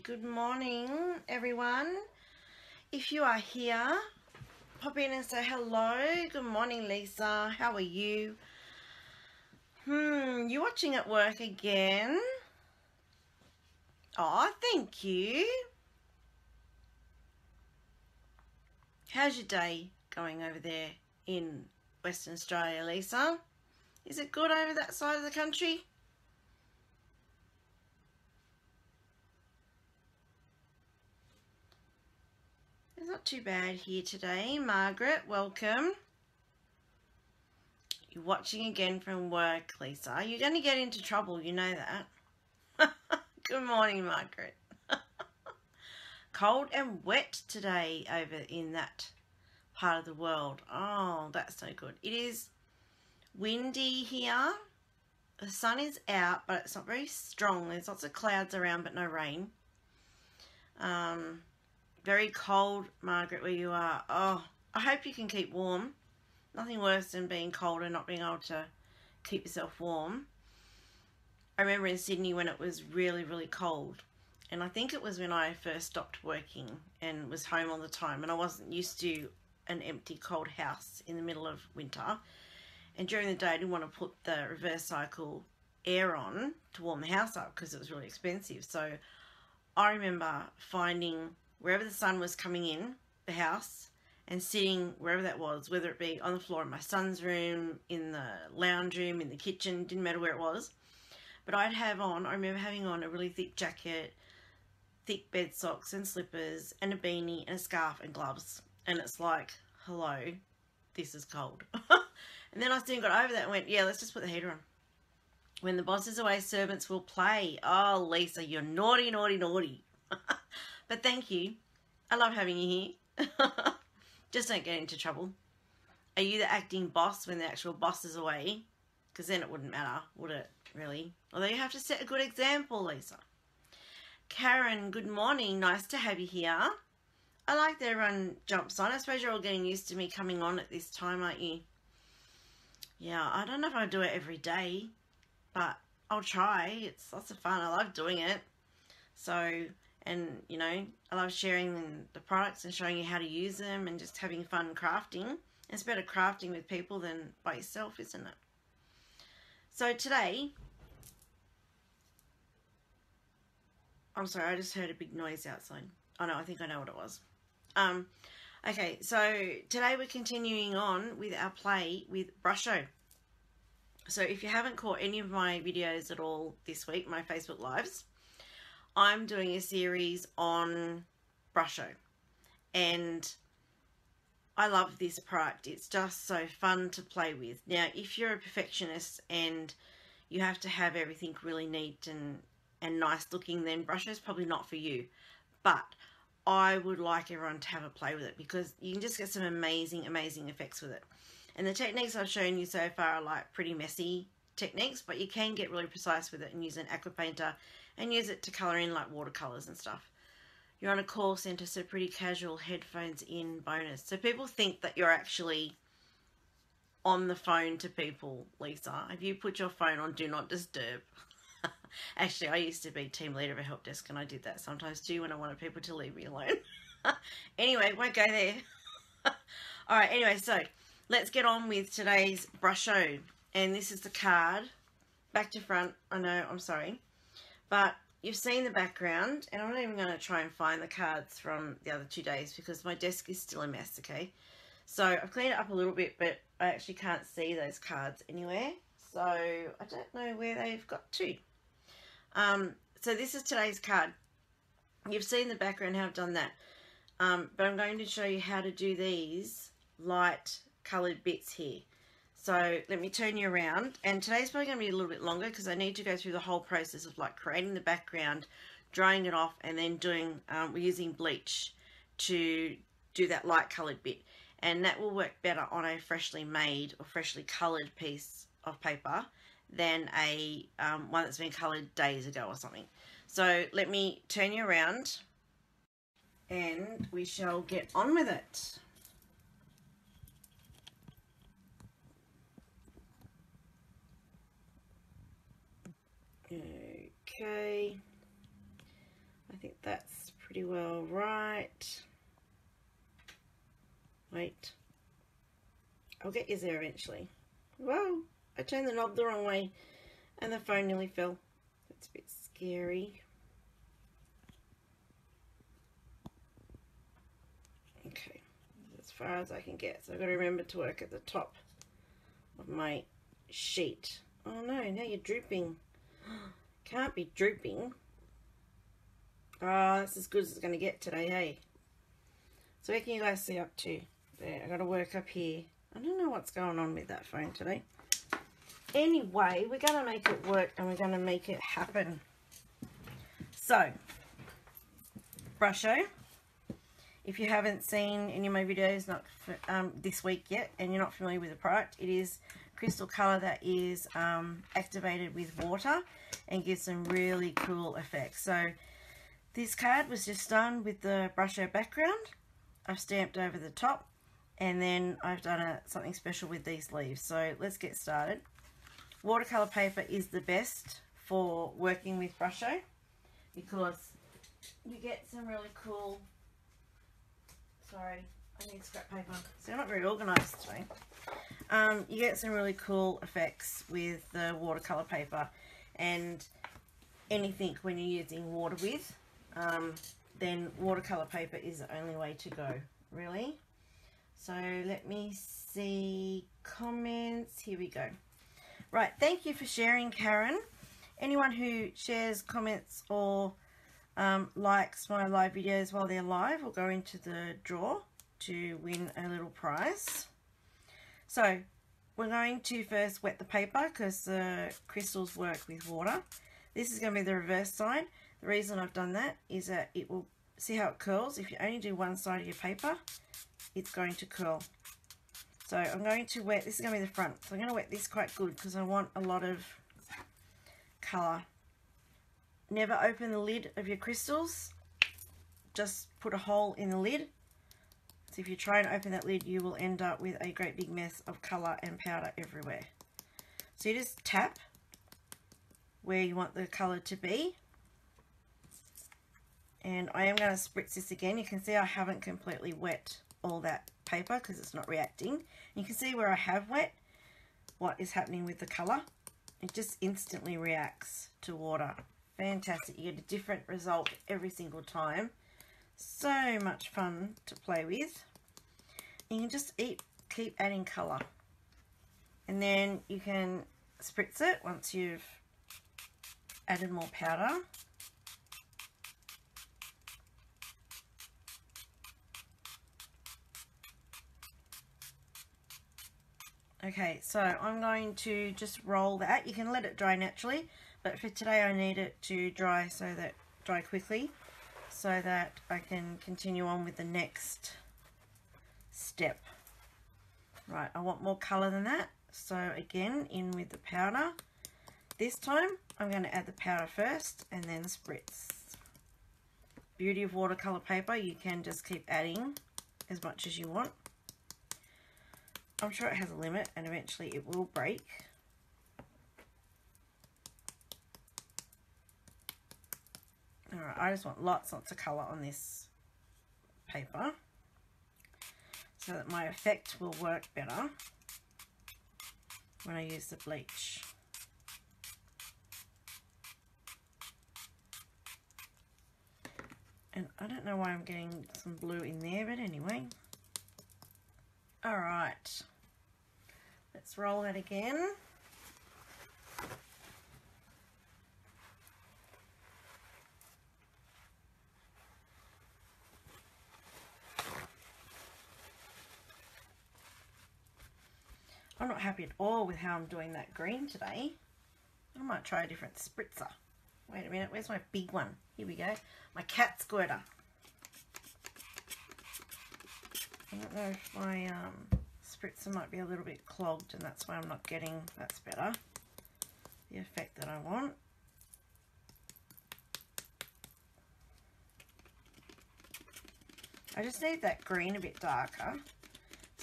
Good morning, everyone. If you are here, pop in and say hello. Good morning, Lisa. How are you? You watching at work again? Oh, thank you. How's your day going over there in Western Australia, Lisa? Is it good over that side of the country? It's not too bad here today. Margaret, welcome. You're watching again from work, Lisa. You're going to get into trouble, you know that. Good morning, Margaret. Cold and wet today over in that part of the world. Oh, that's so good. It is windy here. The sun is out, but it's not very strong. There's lots of clouds around, but no rain. Very cold, Margaret, where you are. Oh, I hope you can keep warm. Nothing worse than being cold and not being able to keep yourself warm. I remember in Sydney when it was really, really cold. And I think it was when I first stopped working and was home all the time. And I wasn't used to an empty, cold house in the middle of winter. And during the day, I didn't want to put the reverse cycle air on to warm the house up because it was really expensive. So I remember finding wherever the sun was coming in the house and sitting wherever that was, whether it be on the floor in my son's room, in the lounge room, in the kitchen, didn't matter where it was. But I remember having on a really thick jacket, thick bed socks and slippers and a beanie and a scarf and gloves. And it's like, hello, this is cold. And then I soon got over that and went, yeah, let's just put the heater on. When the boss is away, servants will play. Oh, Lisa, you're naughty, naughty, naughty. But thank you. I love having you here. Just don't get into trouble. Are you the acting boss when the actual boss is away? Because then it wouldn't matter, would it, really? Although you have to set a good example, Lisa. Karen, good morning. Nice to have you here. I like that everyone jumps on. I suppose you're all getting used to me coming on at this time, aren't you? Yeah, I don't know if I do it every day, but I'll try. It's lots of fun. I love doing it. So, and you know, I love sharing the products and showing you how to use them and just having fun crafting. It's better crafting with people than by yourself, isn't it? So today, I'm sorry, I just heard a big noise outside. Oh no, I think I know what it was. Okay, so today we're continuing on with our play with Brusho. So if you haven't caught any of my videos at all this week, my Facebook Lives, I'm doing a series on Brusho. And I love this product. It's just so fun to play with. Now, if you're a perfectionist and you have to have everything really neat and nice looking, then Brusho is probably not for you. But I would like everyone to have a play with it because you can just get some amazing, amazing effects with it. And the techniques I've shown you so far are like pretty messy techniques, but you can get really precise with it and use an aqua painter and use it to colour in like watercolours and stuff. You're on a call centre, so pretty casual, headphones in, bonus. So people think that you're actually on the phone to people, Lisa. Have you put your phone on Do Not Disturb? Actually, I used to be team leader of a help desk and I did that sometimes too when I wanted people to leave me alone. Anyway, won't go there. Alright, anyway, so let's get on with today's Brusho. And this is the card, back to front. I know, I'm sorry. But you've seen the background, and I'm not even going to try and find the cards from the other 2 days because my desk is still a mess, okay? So I've cleaned it up a little bit, but I actually can't see those cards anywhere. So I don't know where they've got to. So this is today's card. You've seen the background, how I've done that. But I'm going to show you how to do these light coloured bits here. So let me turn you around, and today's probably going to be a little bit longer because I need to go through the whole process of like creating the background, drying it off, and then doing, we're using bleach to do that light coloured bit. And that will work better on a freshly made or freshly coloured piece of paper than a one that's been coloured days ago or something. So let me turn you around and we shall get on with it. Okay, I think that pretty well right. Wait. I'll get you there eventually. Whoa, I turned the knob the wrong way and the phone nearly fell. That's a bit scary. Okay, as far as I can get. So I've got to remember to work at the top of my sheet. Oh no, now you're drooping. Can't be drooping. Oh, that's as good as it's going to get today, hey? So where can you guys see up to? There, I've got to work up here. I don't know what's going on with that phone today. Anyway, we're going to make it work and we're going to make it happen. So, Brusho. If you haven't seen any of my videos not this week yet and you're not familiar with the product, it is crystal colour that is activated with water and gives some really cool effects. So this card was just done with the Brusho background. I've stamped over the top and then I've done something special with these leaves. So let's get started. Watercolour paper is the best for working with Brusho because you get some really cool... Sorry, I need scrap paper. So I'm not very organised today. You get some really cool effects with the watercolour paper, and anything when you're using water with, then watercolour paper is the only way to go, really. So let me see comments. Here we go. Right, thank you for sharing, Karen. Anyone who shares, comments, or likes my live videos while they're live will go into the draw to win a little prize. So we're going to first wet the paper because the crystals work with water. This is going to be the reverse side. The reason I've done that is that it will, see how it curls? If you only do one side of your paper, it's going to curl. So I'm going to wet, this is going to be the front. So I'm going to wet this quite good because I want a lot of colour. Never open the lid of your crystals. Just put a hole in the lid. So if you try and open that lid, you will end up with a great big mess of colour and powder everywhere. So you just tap where you want the colour to be. And I am going to spritz this again. You can see I haven't completely wet all that paper because it's not reacting. You can see where I have wet what is happening with the colour. It just instantly reacts to water. Fantastic. You get a different result every single time. So much fun to play with. You can just keep adding colour. And then you can spritz it once you've added more powder. Okay, so I'm going to just roll that. You can let it dry naturally, but for today I need it to dry quickly so that I can continue on with the next step. Right, I want more colour than that, so again in with the powder. This time I'm going to add the powder first and then spritz. Beauty of watercolour paper, you can just keep adding as much as you want. I'm sure it has a limit and eventually it will break. Alright, I just want lots of colour on this paper so that my effect will work better when I use the bleach. And I don't know why I'm getting some blue in there, but anyway. Alright, let's roll that again. I'm not happy at all with how I'm doing that green today. I might try a different spritzer. Wait a minute, where's my big one? Here we go, my cat squirter. I don't know if my spritzer might be a little bit clogged and that's why I'm not getting, that's better, the effect that I want. I just need that green a bit darker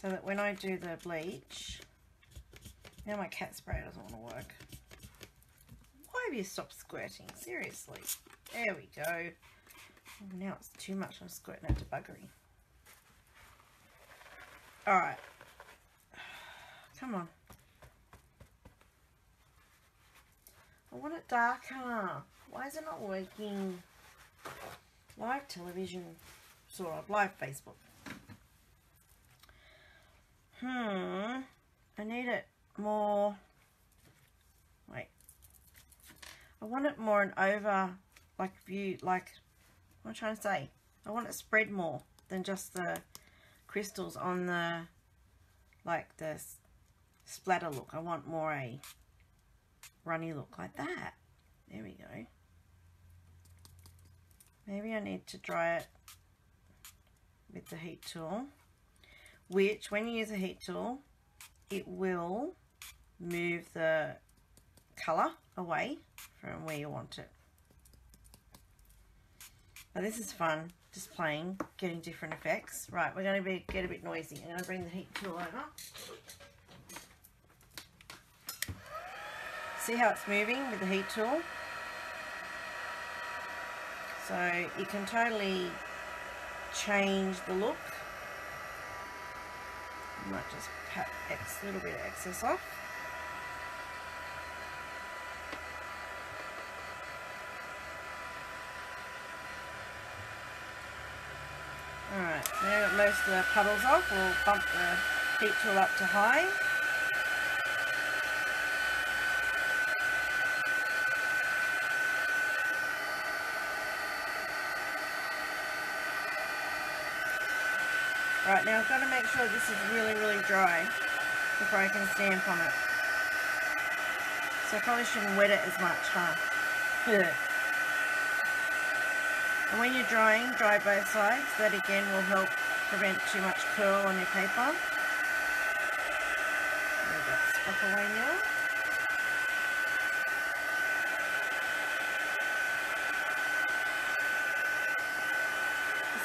so that when I do the bleach, now my cat spray doesn't want to work. Why have you stopped squirting? Seriously. There we go. Oh, now it's too much. I'm squirting out to buggery. Alright. Come on. I want it darker. Why is it not working? Live television, sort of. Live Facebook. I need it more. Wait. I want it more and over, like view, like, what am I trying to say? I want it spread more than just the crystals on the, like the splatter look. I want more a runny look like that. There we go. Maybe I need to dry it with the heat tool, which when you use a heat tool, it will move the colour away from where you want it. But this is fun, just playing, getting different effects. Right, we're going to get a bit noisy. I'm going to bring the heat tool over. See how it's moving with the heat tool? So you can totally change the look. I might just pat a little bit of excess off. Alright, now I've got most of the puddles off. We'll bump the heat tool up to high. Right, now I've got to make sure this is really, really dry before I can stamp on it. So I probably shouldn't wet it as much, huh? Yeah. And when you're drying, dry both sides. That again will help prevent too much curl on your paper. Move that stuff away now.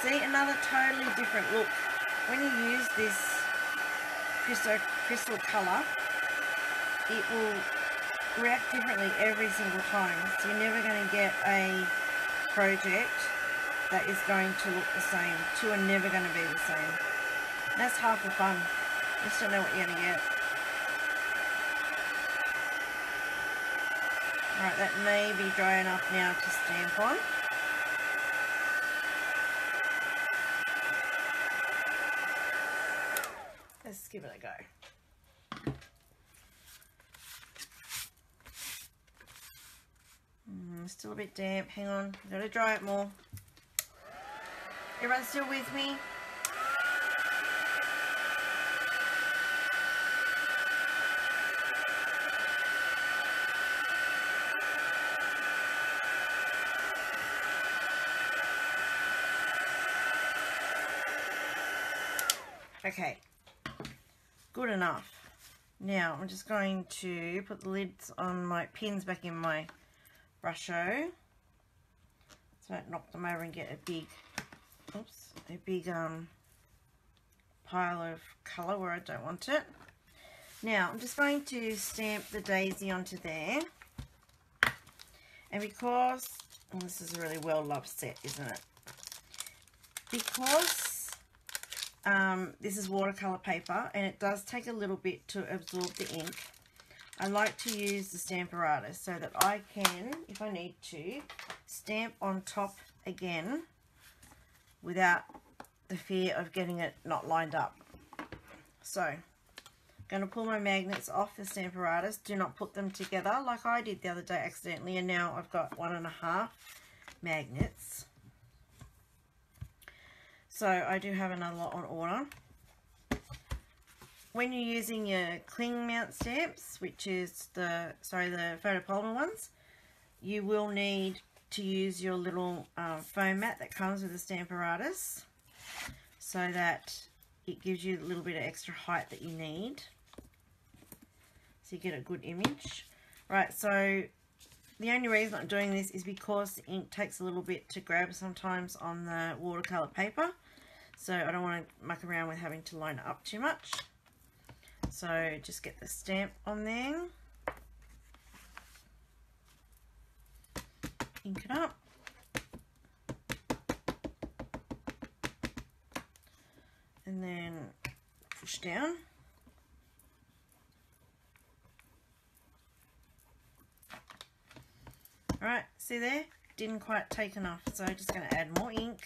See, another totally different look. When you use this crystal colour, it will react differently every single time. So you're never going to get a project that is going to look the same. Two are never going to be the same. And that's half the fun. You just don't know what you're going to get. Alright, that may be dry enough now to stamp on. Let's give it a go. Still a bit damp. Hang on. I've got to dry it more. Everyone's still with me? Okay. Good enough. Now I'm just going to put the lids on my pins back in my Brusho, so I don't knock them over and get a big, pile of colour where I don't want it. Now I'm just going to stamp the daisy onto there, and because this is a really well loved set, isn't it? Because this is watercolour paper and it does take a little bit to absorb the ink, I like to use the Stampin' so that I can, if I need to, stamp on top again without the fear of getting it not lined up. So, I'm going to pull my magnets off the Stampin'. Do not put them together like I did the other day accidentally, and now I've got 1.5 magnets. So I do have another lot on order. When you're using your cling mount stamps, which is the photopolymer ones, you will need to use your little foam mat that comes with the Stampin', so that it gives you a little bit of extra height that you need, so you get a good image. Right, so the only reason I'm doing this is because the ink takes a little bit to grab sometimes on the watercolour paper, so I don't want to muck around with having to line it up too much. So just get the stamp on there, ink it up, push down. Alright, see there? Didn't quite take enough, so I'm just going to add more ink.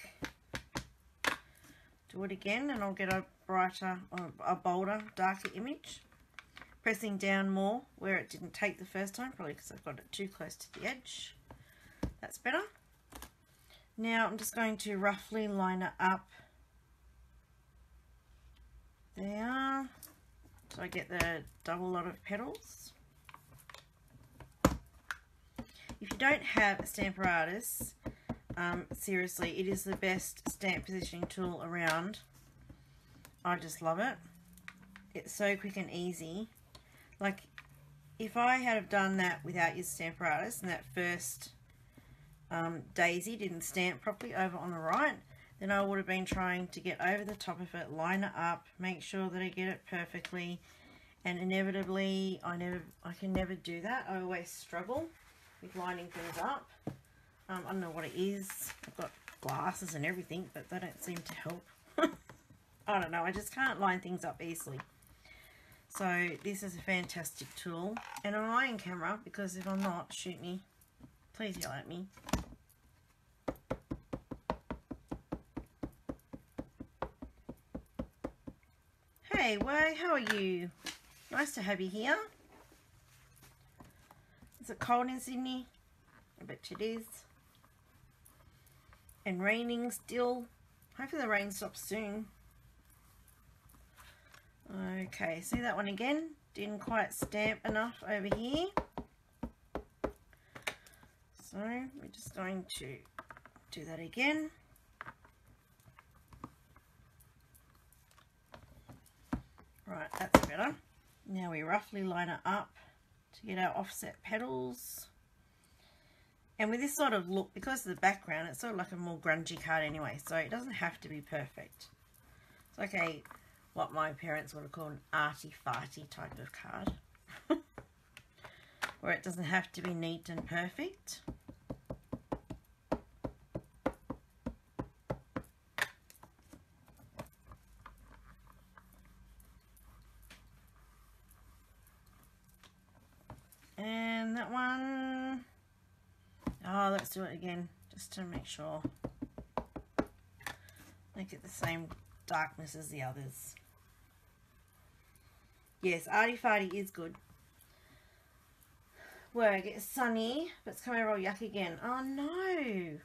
Do it again and I'll get a brighter, a bolder, darker image. Pressing down more where it didn't take the first time, probably because I've got it too close to the edge. That's better. Now I'm just going to roughly line it up there, so I get the double lot of petals. If you don't have a Stamparatus, seriously, it is the best stamp positioning tool around. I just love it. It's so quick and easy. Like, if I had have done that without your Stamparatus and that first daisy didn't stamp properly over on the right, then I would have been trying to get over the top of it, line it up, make sure that I get it perfectly, and inevitably I can never do that. I always struggle with lining things up. I don't know what it is. I've got glasses and everything, but they don't seem to help. I don't know, I just can't line things up easily. So this is a fantastic tool, and I'm eyeing camera because if I'm not, shoot me. Please yell at me. Hey, Way, how are you? Nice to have you here. Is it cold in Sydney? I bet it is. And raining still. Hopefully the rain stops soon. Okay, see that one again? Didn't quite stamp enough over here. So we're just going to do that again. Right, that's better. Now we roughly line it up to get our offset petals. And with this sort of look, because of the background, it's sort of like a more grungy card anyway, so it doesn't have to be perfect. It's like what my parents would have called an arty-farty type of card. Where it doesn't have to be neat and perfect. And that one, oh, let's do it again, just to make sure. Make it the same darkness as the others. Yes, arty-farty is good. Where it gets sunny, but it's coming all yuck again. Oh no!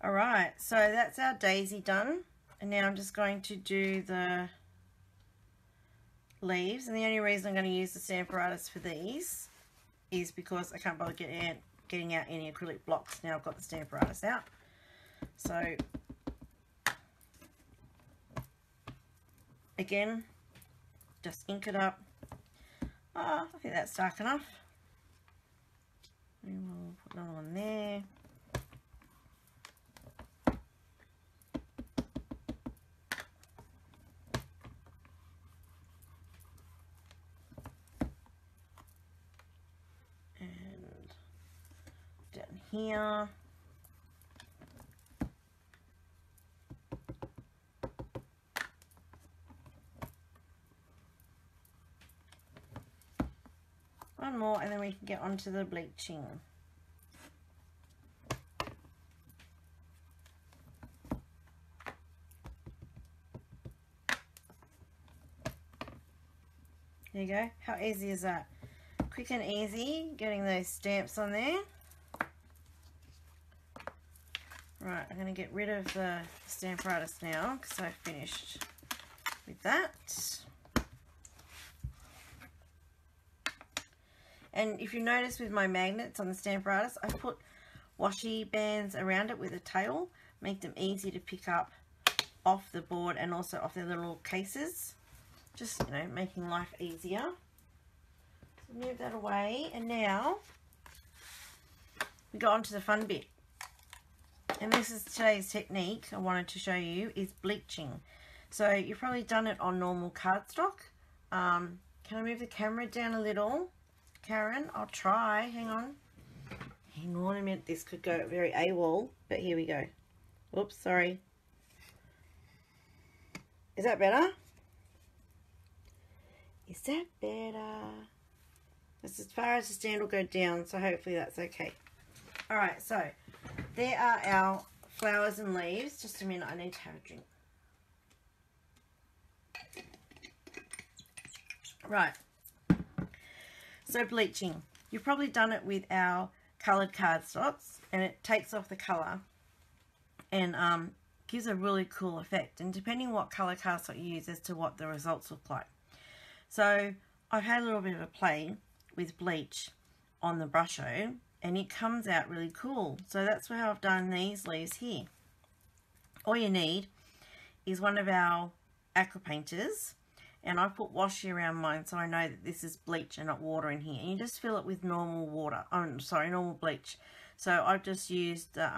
Alright, so that's our daisy done. And now I'm just going to do the leaves. And the only reason I'm going to use the Stamparatus for these is because I can't bother getting out any acrylic blocks. Now I've got the Stamparatus out. So, again, just ink it up. Oh, I think that's dark enough. And we'll put another one there. And down here. One more and then we can get onto the bleaching. There you go. How easy is that? Quick and easy, getting those stamps on there. Right, I'm going to get rid of the Stamparatus now because I've finished with that. And if you notice with my magnets on the Stamparatus, I put washi bands around it with a tail, make them easy to pick up off the board and also off their little cases. Just, you know, making life easier. So move that away, and now we go on to the fun bit. And this is today's technique I wanted to show you, is bleaching. So you've probably done it on normal cardstock. Can I move the camera down a little? Karen, I'll try. Hang on a minute. This could go very AWOL, but here we go. Whoops, sorry. Is that better? Is that better? That's as far as the stand will go down, so hopefully that's okay. Alright, so there are our flowers and leaves. Just a minute, I need to have a drink. Right. So bleaching. You've probably done it with our coloured cardstocks, and it takes off the colour and gives a really cool effect. And depending what colour cardstock you use as to what the results look like. So I've had a little bit of a play with bleach on the Brusho, and it comes out really cool. So that's how I've done these leaves here. All you need is one of our aqua painters, and I put washi around mine so I know that this is bleach and not water in here. And you just fill it with normal water. Normal bleach. So I've just used the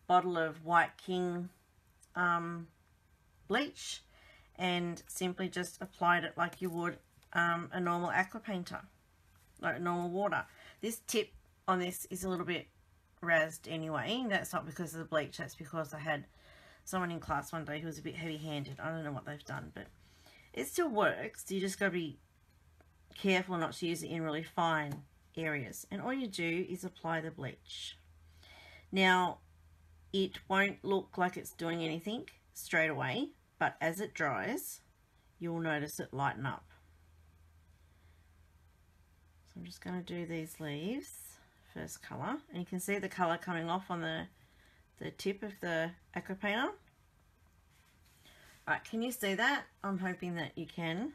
bottle of White King bleach, and simply just applied it like you would a normal aqua painter, like normal water. This tip on this is a little bit razzed anyway. That's not because of the bleach, that's because I had someone in class one day who was a bit heavy-handed. I don't know what they've done, but it still works. You just got to be careful not to use it in really fine areas. And all you do is apply the bleach. Now, it won't look like it's doing anything straight away, but as it dries, you'll notice it lighten up. So I'm just going to do these leaves, first colour, and you can see the colour coming off on the tip of the aqua painter. Right, can you see that? I'm hoping that you can.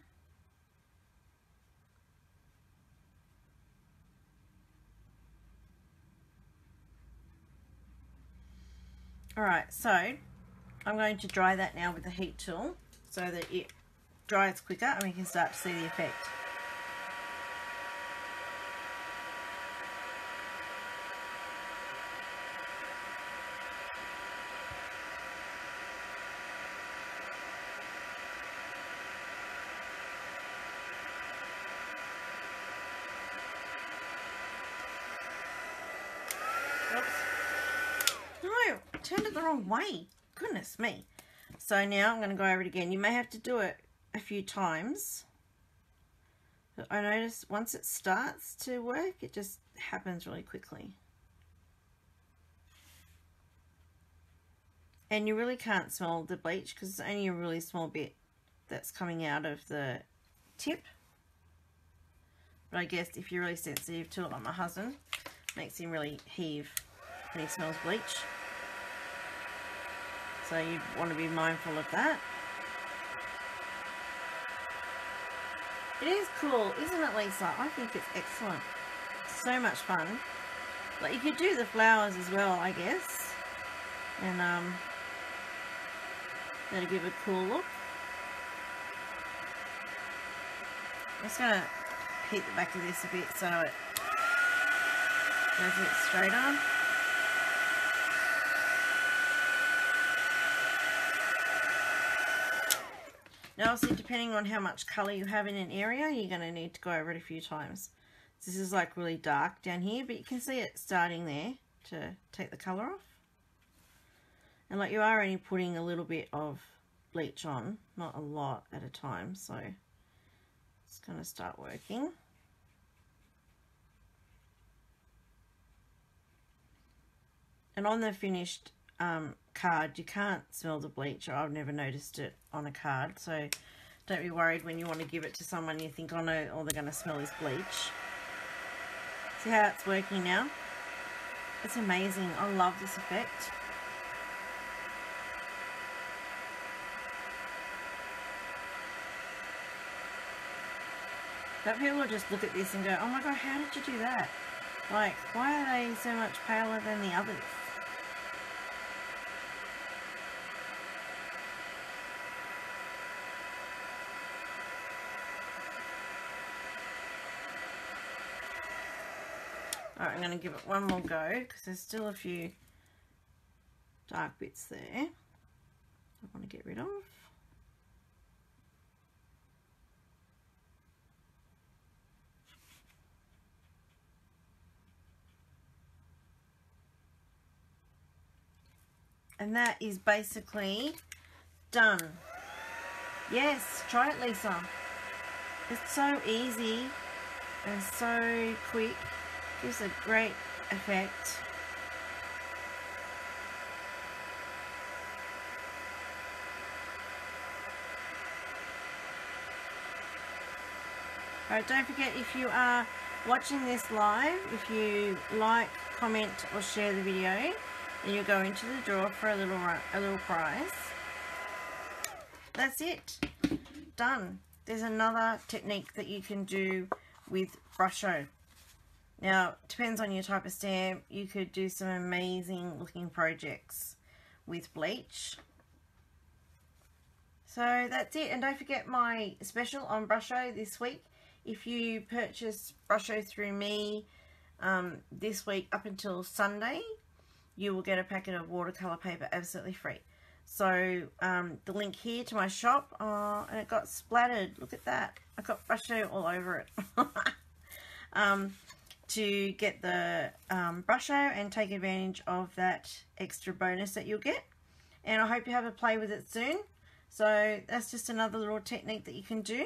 Alright, so I'm going to dry that now with the heat tool so that it dries quicker and we can start to see the effect. Turned it the wrong way. Goodness me. So now I'm going to go over it again. You may have to do it a few times. But I notice once it starts to work, it just happens really quickly. And you really can't smell the bleach because it's only a really small bit that's coming out of the tip. But I guess if you're really sensitive to it, like my husband, makes him really heave when he smells bleach. So you want to be mindful of that. It is cool, isn't it, Lisa? I think it's excellent. So much fun. Like, you could do the flowers as well, I guess. And that'll give a cool look. I'm just going to heat the back of this a bit so it goes a bit straighter. Now, obviously, depending on how much colour you have in an area, you're going to need to go over it a few times. This is like really dark down here, but you can see it starting there to take the colour off. And like, you are only putting a little bit of bleach on, not a lot at a time, so it's going to start working. And on the finished card, you can't smell the bleach, or I've never noticed it on a card, so don't be worried when you want to give it to someone and you think, oh no, all they're going to smell is bleach. See how it's working now? It's amazing. I love this effect. But people will just look at this and go, oh my god, how did you do that? Like, why are they so much paler than the others? Alright, I'm going to give it one more go because there's still a few dark bits there I want to get rid of. And that is basically done. Yes, try it, Lisa. It's so easy and so quick. Gives a great effect. Alright, don't forget, if you are watching this live, if you like, comment or share the video, then you'll go into the draw for a little prize. That's it. Done. There's another technique that you can do with Brusho. Now, depends on your type of stamp. You could do some amazing looking projects with Bleach. So that's it. And don't forget my special on Brusho this week. If you purchase Brusho through me this week up until Sunday, you will get a packet of watercolour paper absolutely free. So the link here to my shop, and it got splattered. Look at that. I got Brusho all over it. To get the Brusho and take advantage of that extra bonus that you'll get. And I hope you have a play with it soon. So that's just another little technique that you can do.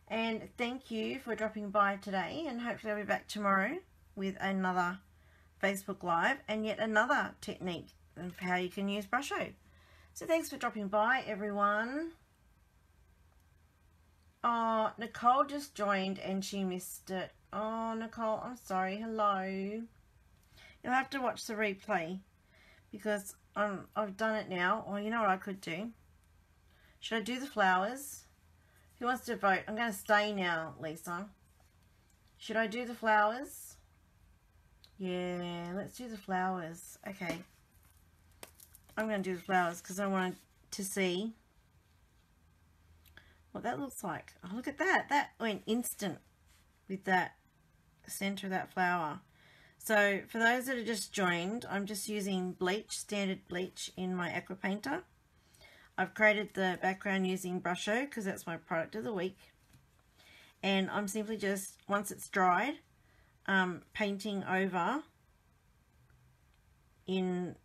And thank you for dropping by today, and hopefully I'll be back tomorrow with another Facebook Live and yet another technique of how you can use Brusho. So thanks for dropping by, everyone. Oh, Nicole just joined and she missed it. Oh, Nicole, I'm sorry. Hello. You'll have to watch the replay because I've done it now. Or you know what I could do? Should I do the flowers? Who wants to vote? I'm going to stay now, Lisa. Should I do the flowers? Yeah, let's do the flowers. Okay. I'm going to do the flowers because I wanted to see what that looks like. Oh, look at that. That went instant with that center of that flower. So for those that are just joined, I'm just using Bleach, standard Bleach in my aqua painter. I've created the background using Brusho because that's my product of the week. And I'm simply just, once it's dried, painting over using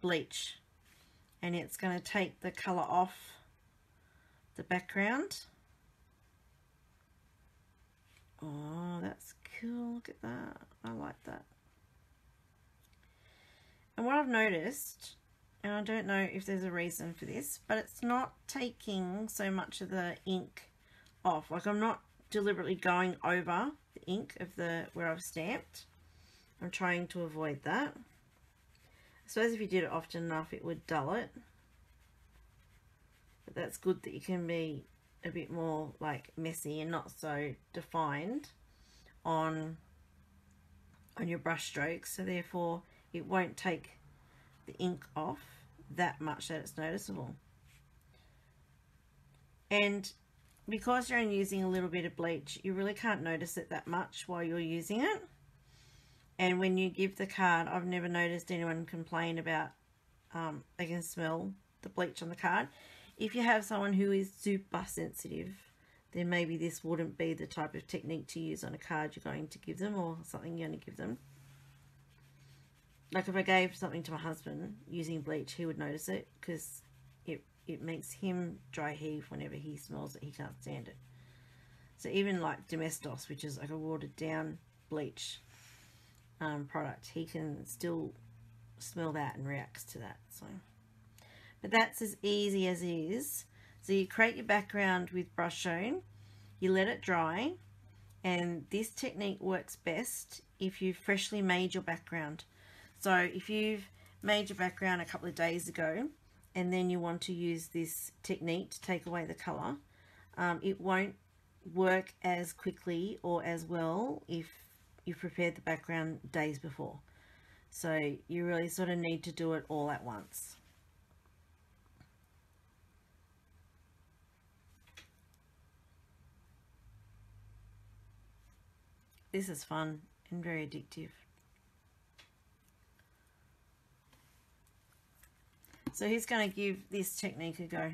Bleach. And it's going to take the colour off the background. Oh, that's cool. Look at that. I like that. And what I've noticed, and I don't know if there's a reason for this, but it's not taking so much of the ink off. Like, I'm not deliberately going over the ink of where I've stamped. I'm trying to avoid that. I suppose if you did it often enough, it would dull it. But that's good that you can be a bit more like messy and not so defined on your brush strokes. So therefore, it won't take the ink off that much that it's noticeable. And because you're only using a little bit of bleach, you really can't notice it that much while you're using it. And when you give the card, I've never noticed anyone complain about they can smell the bleach on the card. If you have someone who is super sensitive, then maybe this wouldn't be the type of technique to use on a card you're going to give them, or something you're going to give them. Like if I gave something to my husband using bleach, he would notice it because it makes him dry heave whenever he smells it. He can't stand it. So even like Domestos, which is like a watered down bleach product, he can still smell that and reacts to that. So, but that's as easy as it is. So you create your background with Brusho, you let it dry, and this technique works best if you've freshly made your background. So if you've made your background a couple of days ago and then you want to use this technique to take away the colour, it won't work as quickly or as well if you've prepared the background days before. So you really sort of need to do it all at once. This is fun and very addictive. So who's going to give this technique a go?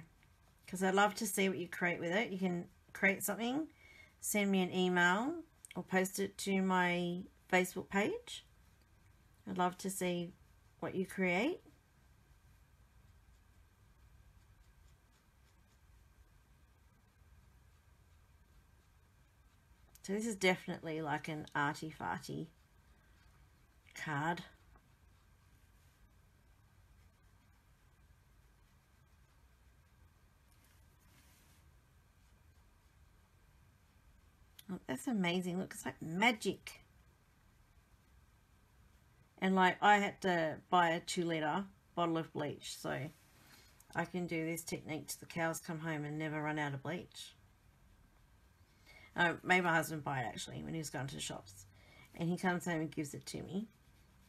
Because I'd love to see what you create with it. You can create something, send me an email, or post it to my Facebook page. I'd love to see what you create. So this is definitely like an arty-farty card. Oh, that's amazing. Look, it's like magic. And like I had to buy a 2-litre bottle of bleach so I can do this technique till the cows come home and never run out of bleach. Made my husband buy it actually when he was going to the shops. And he comes home and gives it to me.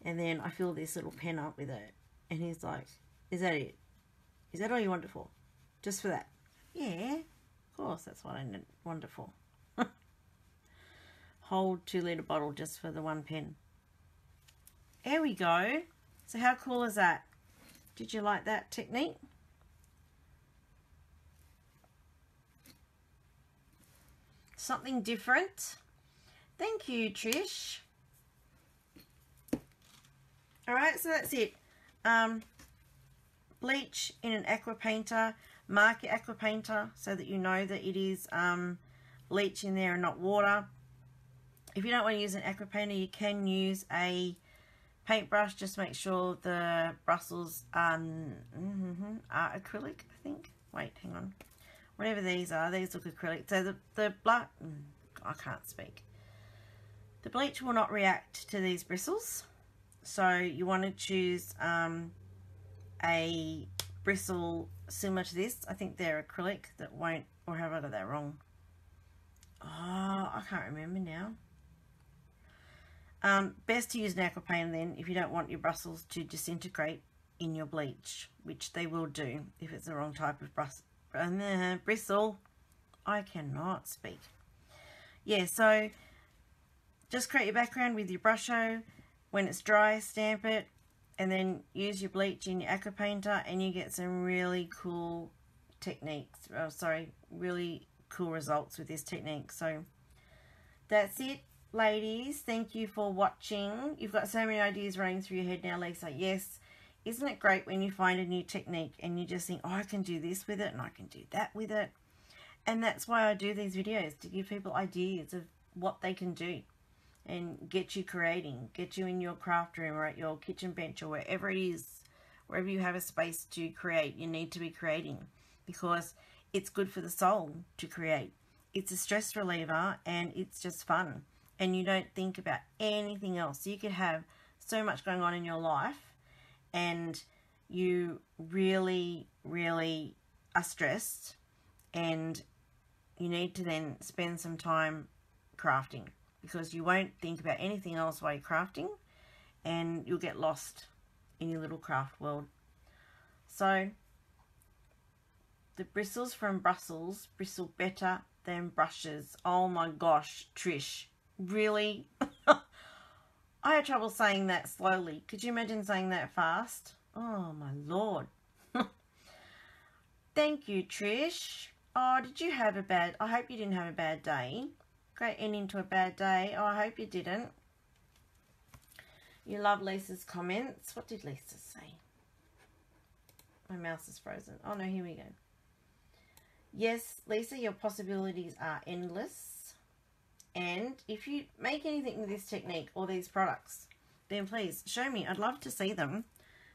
And then I fill this little pen up with it. And he's like, is that it? Is that all you want it for? Just for that? Yeah, of course, that's what I want it for. Whole 2-litre bottle just for the 1 pen. There we go. So how cool is that? Did you like that technique? Something different. Thank you, Trish. Alright, so that's it. Bleach in an aqua painter. Mark your aqua painter so that you know that it is bleach in there and not water. If you don't want to use an aqua painter, you can use a paintbrush. Just make sure the bristles are acrylic, I think. Wait, hang on. Whatever these are, these look acrylic. So the black, I can't speak. The bleach will not react to these bristles. So you want to choose a bristle similar to this. I think they're acrylic that won't, or have I got that wrong? Oh, I can't remember now. Best to use an aqua painter then if you don't want your bristles to disintegrate in your bleach, which they will do if it's the wrong type of bristle. I cannot speak. Yeah, so just create your background with your Brusho. When it's dry, stamp it, and then use your bleach in your aqua painter, and you get some really cool techniques. Oh, sorry, really cool results with this technique. So that's it, ladies. Thank you for watching. You've got so many ideas running through your head now, Lisa. Yes, isn't it great when you find a new technique and you just think, oh, I can do this with it and I can do that with it. And that's why I do these videos, to give people ideas of what they can do and get you creating, get you in your craft room or at your kitchen bench or wherever it is, wherever you have a space to create, you need to be creating, because it's good for the soul to create. It's a stress reliever and it's just fun, and you don't think about anything else. You could have so much going on in your life and you really, really are stressed, and you need to then spend some time crafting, because you won't think about anything else while you're crafting and you'll get lost in your little craft world. So the bristles from Brussels bristle better than brushes. Oh my gosh, Trish, really? I had trouble saying that slowly. Could you imagine saying that fast? Oh my Lord. Thank you, Trish. Oh, did you have a bad... I hope you didn't have a bad day. Great ending to a bad day. Oh, I hope you didn't. You love Lisa's comments. What did Lisa say? My mouse is frozen. Oh no, here we go. Yes, Lisa, your possibilities are endless. And if you make anything with this technique or these products, then please show me. I'd love to see them,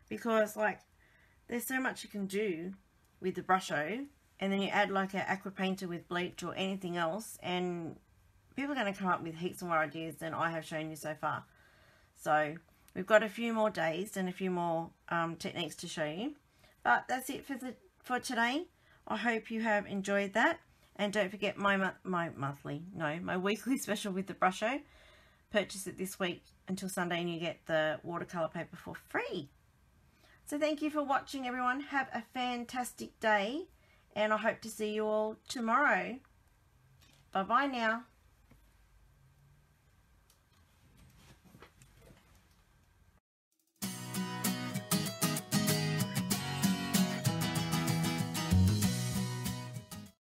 because like there's so much you can do with the Brusho, and then you add like an aqua painter with bleach or anything else, and people are going to come up with heaps more ideas than I have shown you so far. So we've got a few more days and a few more techniques to show you. But that's it for today. I hope you have enjoyed that. And don't forget my weekly special with the Brusho. Purchase it this week until Sunday and you get the watercolour paper for free. So thank you for watching, everyone. Have a fantastic day. And I hope to see you all tomorrow. Bye-bye now.